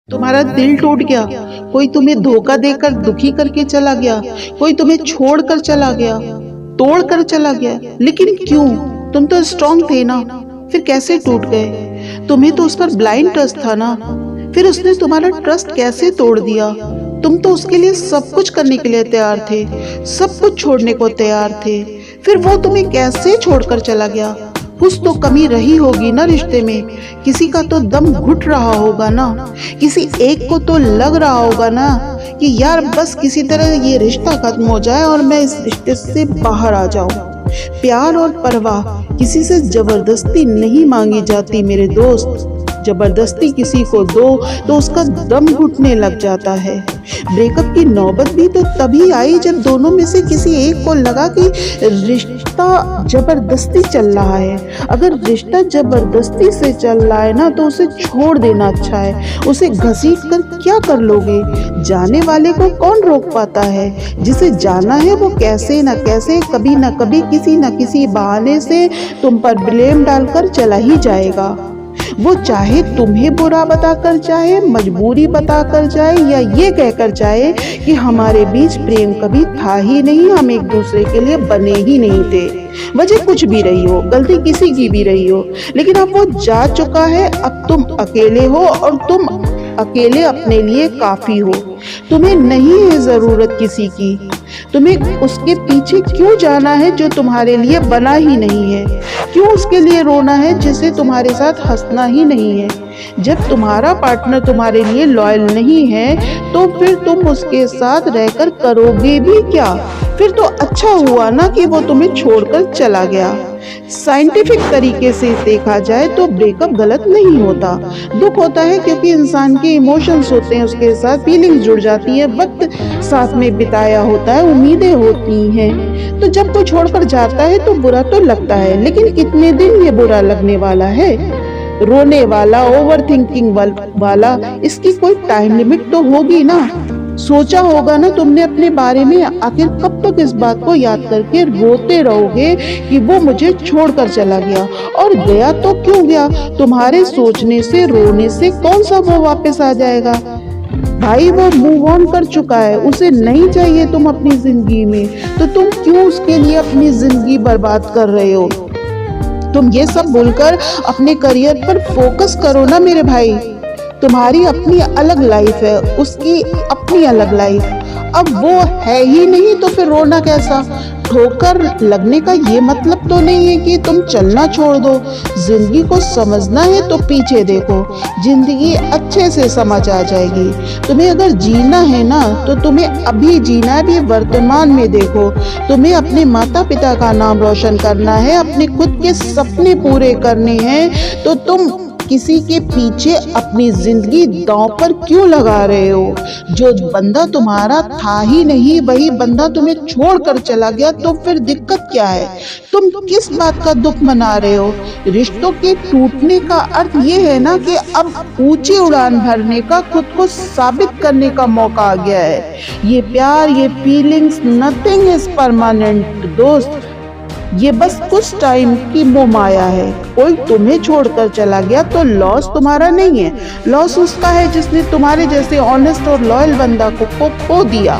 तुम्हारा दिल टूट गया, कोई तुम्हें धोखा देकर दुखी करके चला गया, कोई तुम्हें छोड़कर चला गया, तोड़ कर चला गया। लेकिन क्यों? तुम तो स्ट्रांग थे ना, फिर कैसे टूट गए? तुम्हें तो उस पर ब्लाइंड ट्रस्ट था ना, फिर उसने तुम्हारा ट्रस्ट कैसे तोड़ दिया? तुम तो उसके लिए सब कुछ करने के लिए तैयार थे, सब कुछ छोड़ने को तैयार थे, फिर वो तुम्हें कैसे छोड़कर चला गया? कुछ तो कमी रही होगी ना रिश्ते में, किसी का तो दम घुट रहा होगा ना, किसी एक को तो लग रहा होगा ना कि यार बस किसी तरह ये रिश्ता खत्म हो जाए और मैं इस रिश्ते से बाहर आ जाऊं। प्यार और परवाह किसी से जबरदस्ती नहीं मांगी जाती मेरे दोस्त, जबरदस्ती किसी को दो तो उसका दम घुटने लग जाता है। ब्रेकअप की नौबत भी तो तभी आई जब दोनों में से किसी एक को लगा कि रिश्ता जबरदस्ती चल रहा है। अगर रिश्ता जबरदस्ती से चल रहा है ना तो उसे छोड़ देना अच्छा है। उसे घसीट कर क्या कर लोगे? जाने वाले को कौन रोक पाता है? जिसे जाना है वो कैसे न कैसे कभी न कभी किसी न किसी बहाने से तुम पर ब्लेम डालकर चला ही जाएगा। वो चाहे तुम्हें बुरा बताकर जाए, मजबूरी बताकर जाए या ये कहकर जाए कि हमारे बीच प्रेम कभी था ही नहीं, हम एक दूसरे के लिए बने ही नहीं थे। वजह कुछ भी रही हो, गलती किसी की भी रही हो, लेकिन अब वो जा चुका है। अब तुम अकेले हो और तुम अकेले अपने लिए काफी हो। तुम्हें नहीं है जरूरत किसी की। तुम्हें उसके पीछे क्यों जाना है जो तुम्हारे लिए बना ही नहीं है? क्यों उसके लिए रोना है जिसे तुम्हारे साथ हंसना ही नहीं है? जब तुम्हारा पार्टनर तुम्हारे लिए लॉयल नहीं है तो फिर तुम उसके साथ रहकर करोगे भी क्या? फिर तो अच्छा हुआ ना कि वो तुम्हें छोड़कर चला गया। साइंटिफिक तरीके से देखा जाए तो ब्रेकअप गलत नहीं होता। दुख होता है क्योंकि इंसान के इमोशंस होते हैं, उसके साथ फीलिंग्स जुड़ जाती है, वक्त साथ में बिताया होता है, उम्मीदें होती हैं। तो जब कोई छोड़कर जाता है तो बुरा तो लगता है, लेकिन कितने दिन ये बुरा लगने वाला है? रोने वाला, ओवर थिंकिंग वाला, इसकी कोई टाइम लिमिट तो होगी ना। सोचा होगा ना तुमने अपने बारे में, आखिर कब तक इस बात को याद करके रोते रहोगे कि वो मुझे छोड़कर चला गया? और गया तो क्यों गया? तुम्हारे सोचने से, रोने से कौन सा वो वापस आ जाएगा? भाई वो मूव ऑन कर चुका है, उसे नहीं चाहिए तुम अपनी जिंदगी में, तो तुम क्यों उसके लिए अपनी जिंदगी बर्बाद कर रहे हो? तुम ये सब भूलकर अपने करियर पर फोकस करो ना मेरे भाई। तुम्हारी अपनी अलग लाइफ है, उसकी अपनी अलग लाइफ। अब वो है ही नहीं तो फिर रोना कैसा? ठोकर लगने का ये मतलब तो नहीं है कि तुम चलना छोड़ दो। जिंदगी को समझना है तो पीछे देखो, जिंदगी अच्छे से समझ आ जाएगी। तुम्हें अगर जीना है ना तो तुम्हें अभी जीना है, अभी वर्तमान में देखो। तुम्हें अपने माता पिता का नाम रोशन करना है, अपने खुद के सपने पूरे करने हैं, तो तुम किसी के पीछे अपनी जिंदगी दांव पर क्यों लगा रहे हो? जो बंदा तुम्हारा था ही नहीं वही बंदा तुम्हें छोड़कर चला गया, तो फिर दिक्कत क्या है? तुम किस बात का दुख मना रहे हो? रिश्तों के टूटने का अर्थ ये है ना कि अब ऊंची उड़ान भरने का, खुद को साबित करने का मौका आ गया है। ये प्यार, ये फीलिंग्स, नथिंग इज परमानेंट दोस्त। ये बस कुछ टाइम की मोह माया है। कोई तुम्हें छोड़कर चला गया तो लॉस तुम्हारा नहीं है, लॉस उसका है जिसने तुम्हारे जैसे ऑनेस्ट और लॉयल बंदा को खो दिया।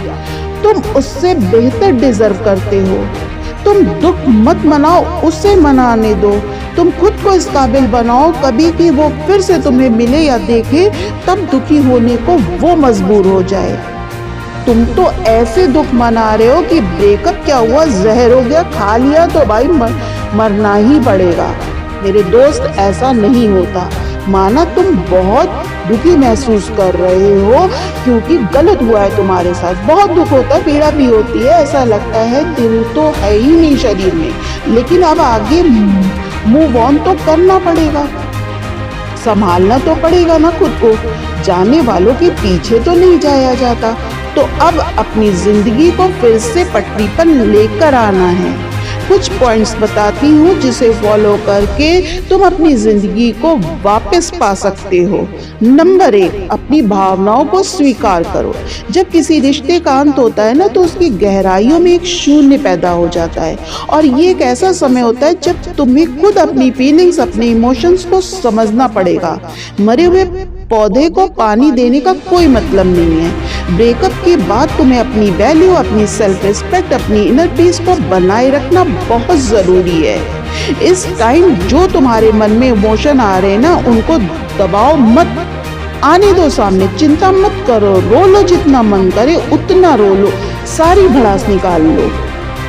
तुम उससे बेहतर डिजर्व करते हो। तुम दुख मत मनाओ, उसे मनाने दो। तुम खुद को इस काबिल बनाओ कभी कि वो फिर से तुम्हें मिले या देखे, तब दुखी होने को वो मजबूर हो जाए। तुम तो ऐसे दुख मना रहे हो कि ब्रेकअप क्या हुआ, जहर हो गया, खा लिया तो भाई मरना ही पड़ेगा। मेरे दोस्त ऐसा नहीं होता। माना तुम बहुत दुखी महसूस कर रहे हो क्योंकि गलत हुआ है तुम्हारे साथ, बहुत दुख होता है, पीड़ा भी होती है, ऐसा लगता है दिल तो है ही नहीं शरीर में, लेकिन अब आगे मूव ऑन तो करना पड़ेगा, संभालना तो पड़ेगा ना खुद को। जाने वालों के पीछे तो नहीं जाया जाता, तो अब अपनी जिंदगी को फिर से पटरी पर लेकर आना है। कुछ पॉइंट्स बताती हूँ जिसे फॉलो करके तुम अपनी जिंदगी को वापस पा सकते हो। नंबर 1, अपनी भावनाओं को स्वीकार करो। जब किसी रिश्ते का अंत होता है ना तो उसकी गहराइयों में एक शून्य पैदा हो जाता है, और ये एक ऐसा समय होता है जब तुम्हें खुद अपनी फीलिंग्स, अपने इमोशंस को समझना पड़ेगा। मरे हुए पौधे को पानी देने का कोई मतलब नहीं है। ब्रेकअप के बाद तुम्हें अपनी वैल्यू, अपनी सेल्फ रिस्पेक्ट, अपनी इनर पीस को बनाए रखना बहुत जरूरी है। इस टाइम जो तुम्हारे मन में इमोशन आ रहे हैं ना, उनको दबाओ मत, आने दो सामने, चिंता मत करो, रो लो जितना मन करे उतना रो लो, सारी भड़ास निकाल लो,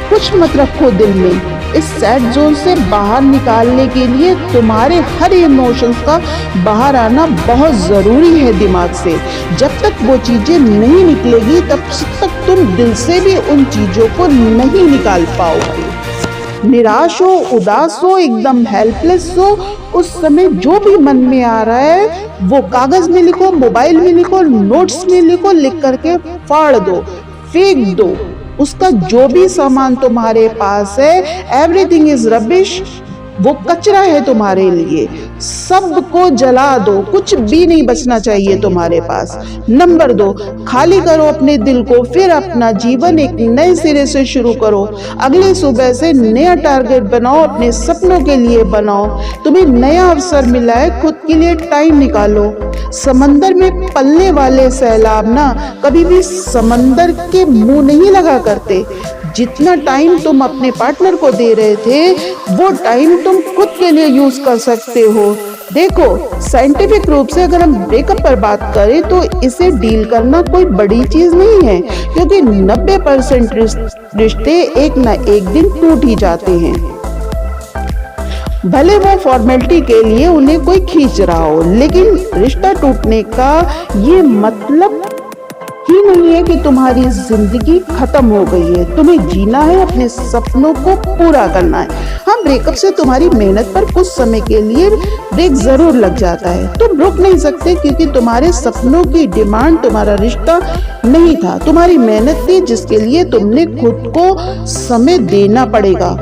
कुछ मत रखो दिल में। इस सैड जोन से बाहर निकालने के लिए तुम्हारे हर इमोशंस का बाहर आना बहुत जरूरी है दिमाग से। जब तक वो चीजें नहीं निकलेगी तब तक तुम दिल से भी उन चीजों को नहीं निकाल पाओगे। निराश हो, उदास हो, एकदम हेल्पलेस हो, उस समय जो भी मन में आ रहा है वो कागज में लिखो, मोबाइल में लिखो, नोट्स में लिखो, लिख करके फाड़ दो, फेंक दो। उसका जो भी सामान तुम्हारे पास है, एवरीथिंग इज रबिश, वो कचरा है तुम्हारे लिए, सबको जला दो, कुछ भी नहीं बचना चाहिए तुम्हारे पास। नंबर 2, खाली करो अपने दिल को, फिर अपना जीवन एक नए सिरे से शुरू करो। अगले सुबह से नया टारगेट बनाओ, अपने सपनों के लिए बनाओ। तुम्हें नया अवसर मिला है, खुद के लिए टाइम निकालो। समंदर में पलने वाले सैलाब ना कभी भी समंदर के मुंह नहीं लगा करते। जितना टाइम तुम अपने पार्टनर को दे रहे थे, वो टाइम तुम खुद के लिए यूज कर सकते हो। देखो, साइंटिफिक रूप से अगर हम ब्रेकअप पर बात करें तो इसे डील करना कोई बड़ी चीज नहीं है, क्योंकि 90% रिश्ते एक ना एक दिन टूट ही जाते हैं। भले वो फॉर्मेलिटी के लिए उन्हें कोई खींच रहा हो, लेकिन रिश्ता टूटने का ये मतलब ही नहीं है कि तुम्हारी जिंदगी खत्म हो गई है। तुम्हें जीना है, अपने सपनों को पूरा करना है। हाँ, ब्रेकअप से तुम्हारी मेहनत पर कुछ समय के लिए ब्रेक जरूर लग जाता है। तुम रुक नहीं सकते, क्योंकि तुम्हारे सपनों की डिमांड तुम्हारा रिश्ता नहीं था, तुम्हारी मेहनत थी, जिसके लिए तुमने खुद को समय देना पड़ेगा।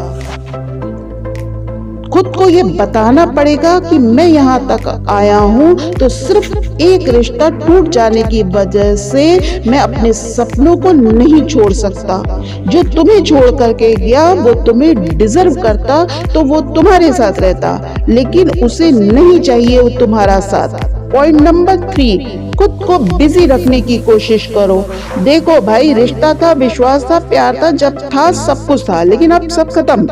खुद को ये बताना पड़ेगा कि मैं यहाँ तक आया हूँ तो सिर्फ एक रिश्ता टूट जाने की वजह से मैं अपने सपनों को नहीं छोड़ सकता। जो तुम्हें छोड़ करके गया वो तुम्हें डिजर्व करता तो वो तुम्हारे साथ रहता, लेकिन उसे नहीं चाहिए वो तुम्हारा साथ। पॉइंट नंबर 3, खुद को बिजी रखने की कोशिश करो। देखो भाई, रिश्ता था, विश्वास था, प्यार था, जब था सब कुछ था, लेकिन अब सब खत्म।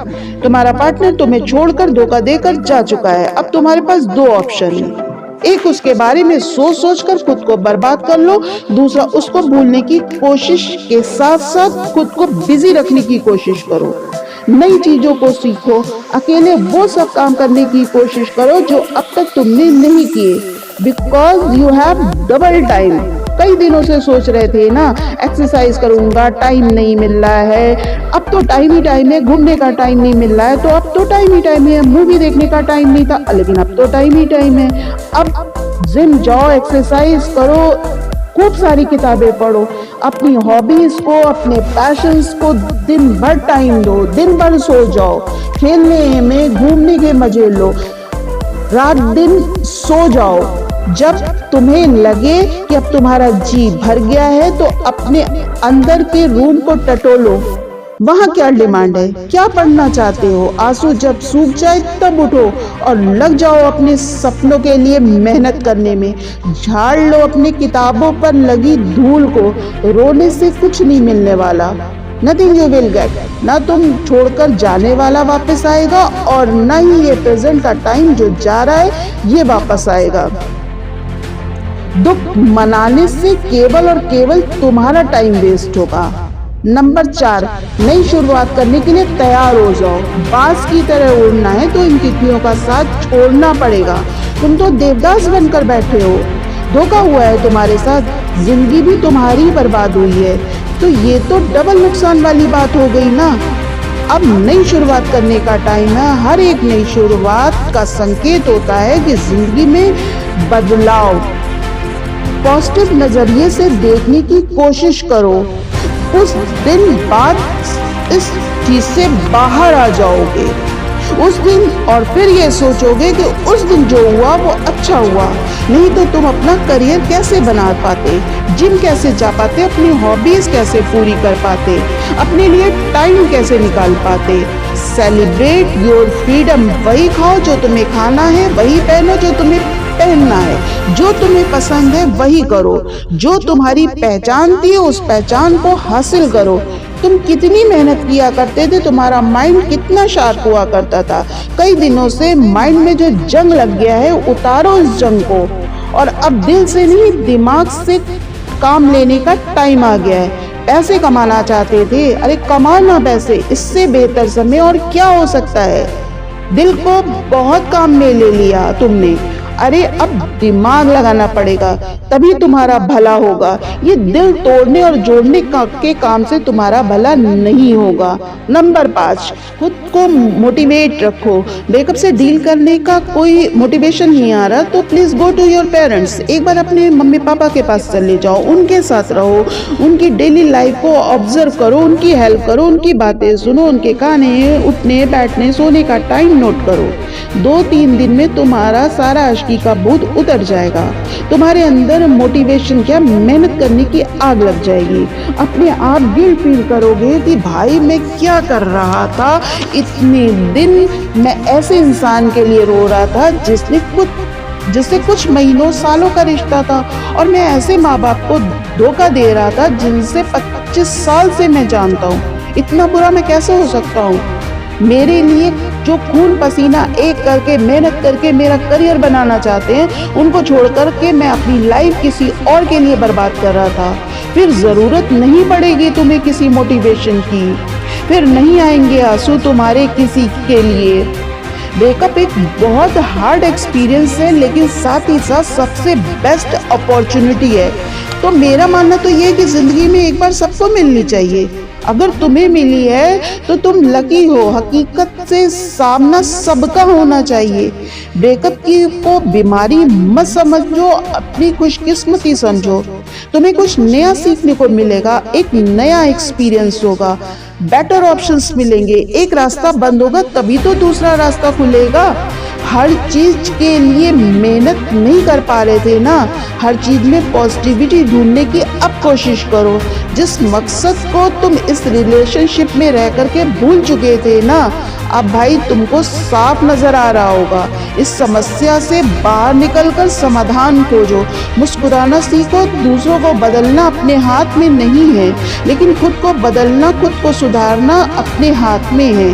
तुम्हारा पार्टनर तुम्हें छोड़कर, धोखा देकर जा चुका है। अब तुम्हारे पास 2 ऑप्शन है। एक, उसके बारे में सोच सोच कर खुद को बर्बाद कर लो। दूसरा, उसको भूलने की कोशिश के साथ साथ खुद को बिजी रखने की कोशिश करो। नई चीजों को सीखो, अकेले वो सब काम करने की कोशिश करो जो अब तक तुमने नहीं किए, because you have double time. कई दिनों से सोच रहे थे ना, एक्सरसाइज करूंगा, टाइम नहीं मिल रहा है, अब तो टाइम ही टाइम है, घूमने का टाइम नहीं मिल रहा है, तो अब तो टाइम ही टाइम है, मूवी देखने का टाइम नहीं था, लेकिन अब तो टाइम ही टाइम है। अब जिम जाओ, एक्सरसाइज करो, खूब सारी किताबें पढ़ो, अपनी हॉबीज को, अपने पैशंस को दिन भर टाइम दो, दिन भर सो जाओ, खेलने में, घूमने के मजे लो, रात दिन सो जाओ। जब तुम्हें लगे कि अब तुम्हारा जी भर गया है तो अपने अंदर के रूम को टटोलो। वहां क्या डिमांड है, क्या पढ़ना चाहते हो? आंसू जब सूख जाए तब उठो और लग जाओ अपने सपनों के लिए मेहनत करने में। झाड़ लो अपनी किताबों पर लगी धूल को। रोने से कुछ नहीं मिलने वाला। Nothing you will get. ना तुम छोड़कर जाने वाला वापस आएगा और ना ही ये प्रेजेंट का टाइम जो जा रहा है ये वापस आएगा। दुख मनाने से केवल और केवल तुम्हारा टाइम वेस्ट होगा। नंबर 4, नई शुरुआत करने के लिए तैयार हो जाओ। बांस की तरह उड़ना है तो इन तितलियों का साथ छोड़ना पड़ेगा। तुम तो देवदास बनकर बैठे हो। धोखा हुआ है तुम्हारे साथ, जिंदगी भी तुम्हारी बर्बाद हुई है, तो ये तो डबल नुकसान वाली बात हो गई ना। अब नई शुरुआत करने का टाइम है। हर एक नई शुरुआत का संकेत होता है कि जिंदगी में बदलाव। पॉजिटिव नजरिए से देखने की कोशिश करो। उस दिन बाद इस चीज से बाहर आ जाओगे उस दिन, और फिर ये सोचोगे कि उस दिन जो हुआ वो अच्छा हुआ। नहीं तो तुम अपना करियर कैसे बना पाते, जिम कैसे जा पाते, अपनी हॉबीज कैसे पूरी कर पाते, अपने लिए टाइम कैसे निकाल पाते। Celebrate your freedom. वही खाओ जो तुम्हें खाना है, वही पहनो जो तुम्हें पहनना है, जो तुम्हें पसंद है वही करो, जो तुम्हारी पहचान थी उस पहचान को हासिल करो। तुम कितनी मेहनत किया करते थे, तुम्हारा माइंड कितना शार्प हुआ करता था। कई दिनों से माइंड में जो जंग लग गया है, उतारो इस जंग को, और अब दिल से नहीं दिमाग से काम लेने का टाइम आ गया है। पैसे कमाना चाहते थे, अरे कमाना पैसे, इससे बेहतर समय और क्या हो सकता है। दिल को बहुत काम में ले लिया तुमने, अरे अब दिमाग लगाना पड़ेगा, तभी तुम्हारा भला होगा। ये दिल तोड़ने और जोड़ने के काम से तुम्हारा भला नहीं होगा। नंबर 5, खुद को मोटिवेट रखो। ब्रेकअप से डील करने का कोई मोटिवेशन नहीं आ रहा तो please go to your parents. एक बार अपने मम्मी पापा के पास चले जाओ, उनके साथ रहो, उनकी डेली लाइफ को ऑब्जर्व करो, उनकी हेल्प करो, उनकी बातें सुनो, उनके खाने, उठने, बैठने, सोने का टाइम नोट करो। 2-3 दिन में तुम्हारा सारा आशिकी का भूत उतर जाएगा। तुम्हारे अंदर मोटिवेशन क्या, मेहनत करने की आग लग जाएगी। अपने आप गिल्ट फील करोगे कि भाई मैं क्या कर रहा था, इतने दिन मैं ऐसे इंसान के लिए रो रहा था जिससे कुछ महीनों सालों का रिश्ता था, और मैं ऐसे माँ बाप को धोखा दे रहा था जिनसे 25 साल से मैं जानता हूँ। इतना बुरा मैं कैसे हो सकता हूँ। मेरे लिए जो खून पसीना एक करके मेहनत करके मेरा करियर बनाना चाहते हैं, उनको छोड़ करके मैं अपनी लाइफ किसी और के लिए बर्बाद कर रहा था। फिर जरूरत नहीं पड़ेगी तुम्हें किसी मोटिवेशन की, फिर नहीं आएंगे आंसू तुम्हारे किसी के लिए। ब्रेकअप एक बहुत हार्ड एक्सपीरियंस है, लेकिन साथ ही साथ सबसे बेस्ट अपॉर्चुनिटी है। तो मेरा मानना तो ये है कि जिंदगी में एक बार सबको मिलनी चाहिए। अगर तुम्हें मिली है तो तुम लकी हो। हकीकत से सामना सबका होना चाहिए। ब्रेकअप को बीमारी मत समझो, अपनी खुशकिस्मती समझो। तुम्हें कुछ नया सीखने को मिलेगा, एक नया एक्सपीरियंस होगा, बेटर ऑप्शंस मिलेंगे। एक रास्ता बंद होगा तभी तो दूसरा रास्ता खुलेगा। हर चीज के लिए मेहनत नहीं कर पा रहे थे ना, हर चीज में पॉजिटिविटी ढूंढने की अब कोशिश करो। जिस मकसद को तुम इस रिलेशनशिप में रह करके भूल चुके थे ना, अब भाई तुमको साफ नजर आ रहा होगा। इस समस्या से बाहर निकलकर समाधान खोजो। मुस्कुराना सीखो। दूसरों को बदलना अपने हाथ में नहीं है, लेकिन खुद को बदलना, खुद को सुधारना अपने हाथ में है।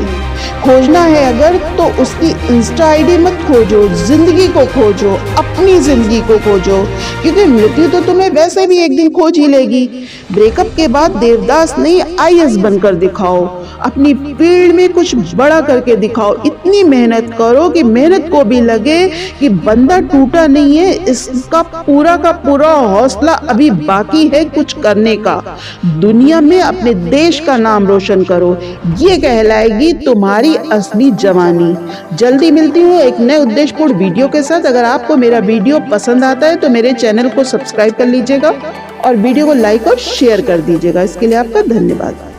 खोजना है अगर तो उसकी इंस्टा आईडी मत खोजो, जिंदगी को खोजो, अपनी जिंदगी को खोजो, क्योंकि मृत्यु तो तुम्हें वैसे भी एक दिन खोज ही लेगी। ब्रेकअप के बाद देवदास नहीं, आईएएस बनकर दिखाओ। अपनी फील्ड में कुछ बड़ा करके दिखाओ। इतनी मेहनत करो कि मेहनत को भी लगे कि बंदा टूटा नहीं है, इसका पूरा का पूरा हौसला अभी बाकी है कुछ करने का। दुनिया में अपने देश का नाम रोशन करो, ये कहलाएगी तुम्हारी असली जवानी। जल्दी मिलती हूँ एक नए उद्देश्यपूर्ण वीडियो के साथ। अगर आपको मेरा वीडियो पसंद आता है तो मेरे चैनल को सब्सक्राइब कर लीजिएगा और वीडियो को लाइक और शेयर कर दीजिएगा। इसके लिए आपका धन्यवाद।